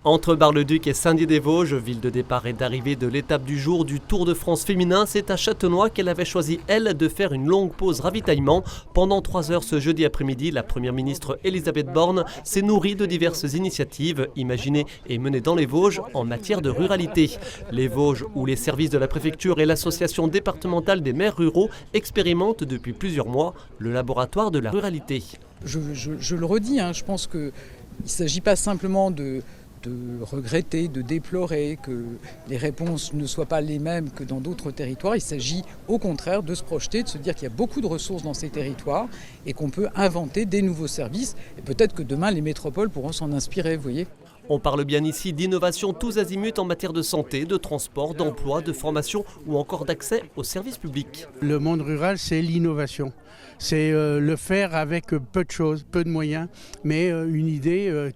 Entre Bar-le-Duc et Saint-Dié-des-Vosges, ville de départ et d'arrivée de l'étape du jour du Tour de France féminin, c'est à Châtenois qu'elle avait choisi, elle, de faire une longue pause ravitaillement. Pendant 3 heures ce jeudi après-midi, la première ministre Elisabeth Borne s'est nourrie de diverses initiatives imaginées et menées dans les Vosges en matière de ruralité. Les Vosges, où les services de la préfecture et l'association départementale des maires ruraux expérimentent depuis plusieurs mois le laboratoire de la ruralité. Je le redis, je pense qu'il ne s'agit pas simplement de regretter, de déplorer que les réponses ne soient pas les mêmes que dans d'autres territoires. Il s'agit au contraire de se projeter, de se dire qu'il y a beaucoup de ressources dans ces territoires et qu'on peut inventer des nouveaux services. Et peut-être que demain, les métropoles pourront s'en inspirer, vous voyez. On parle bien ici d'innovation tous azimuts en matière de santé, de transport, d'emploi, de formation ou encore d'accès aux services publics. Le monde rural, c'est l'innovation. C'est le faire avec peu de choses, peu de moyens, mais une idée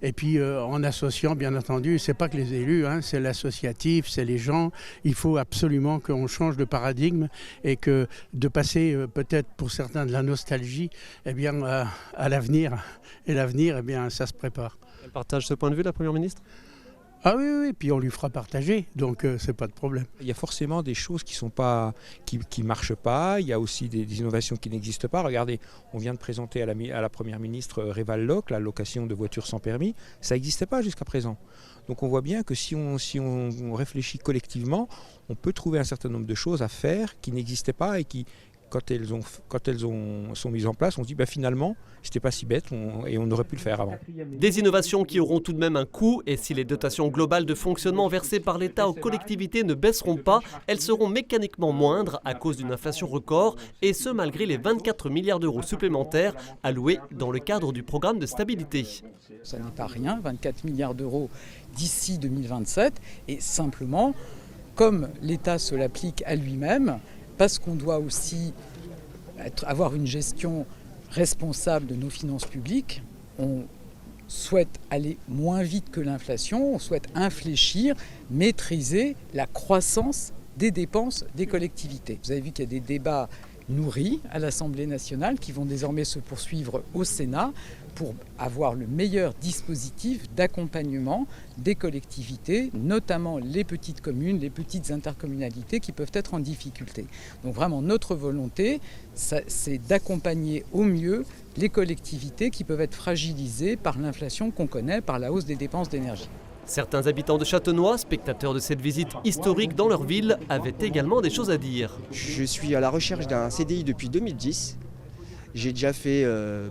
et puis en associant, bien entendu, c'est pas que les élus, c'est l'associatif, c'est les gens. Il faut absolument qu'on change de paradigme et que de passer peut-être pour certains de la nostalgie, à l'avenir. Et l'avenir, ça se prépare. Elle partage ce point de vue, la Première ministre ? Ah oui, puis on lui fera partager, donc c'est pas de problème. Il y a forcément des choses qui marchent pas, il y a aussi des innovations qui n'existent pas. Regardez, on vient de présenter à la Première ministre Reval-Loc, la location de voitures sans permis, ça n'existait pas jusqu'à présent. Donc on voit bien que si on réfléchit collectivement, on peut trouver un certain nombre de choses à faire qui n'existaient pas et qui, quand elles sont mises en place, on se dit finalement, c'était pas si bête et on aurait pu le faire avant. Des innovations qui auront tout de même un coût et si les dotations globales de fonctionnement versées par l'État aux collectivités ne baisseront pas, elles seront mécaniquement moindres à cause d'une inflation record et ce malgré les 24 milliards d'euros supplémentaires alloués dans le cadre du programme de stabilité. Ça n'est pas rien, 24 milliards d'euros d'ici 2027 et simplement, comme l'État se l'applique à lui-même, parce qu'on doit aussi avoir une gestion responsable de nos finances publiques, on souhaite aller moins vite que l'inflation, on souhaite infléchir, maîtriser la croissance des dépenses des collectivités. Vous avez vu qu'il y a des débats nourris à l'Assemblée nationale qui vont désormais se poursuivre au Sénat pour avoir le meilleur dispositif d'accompagnement des collectivités, notamment les petites communes, les petites intercommunalités qui peuvent être en difficulté. Donc vraiment notre volonté, c'est d'accompagner au mieux les collectivités qui peuvent être fragilisées par l'inflation qu'on connaît, par la hausse des dépenses d'énergie. Certains habitants de Châtenois, spectateurs de cette visite historique dans leur ville, avaient également des choses à dire. Je suis à la recherche d'un CDI depuis 2010. J'ai déjà fait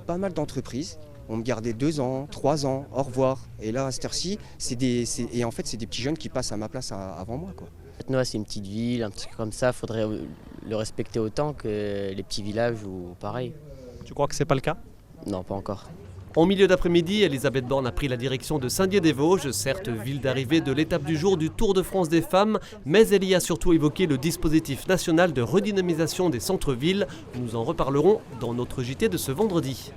pas mal d'entreprises. On me gardait 2 ans, 3 ans, au revoir. Et là, à cette heure-ci, c'est des petits jeunes qui passent à ma place avant moi, quoi. Châtenois, c'est une petite ville, un truc comme ça. Il faudrait le respecter autant que les petits villages ou pareil. Tu crois que c'est pas le cas ? Non, pas encore. En milieu d'après-midi, Elisabeth Borne a pris la direction de Saint-Dié-des-Vosges, certes ville d'arrivée de l'étape du jour du Tour de France des femmes, mais elle y a surtout évoqué le dispositif national de redynamisation des centres-villes. Nous en reparlerons dans notre JT de ce vendredi.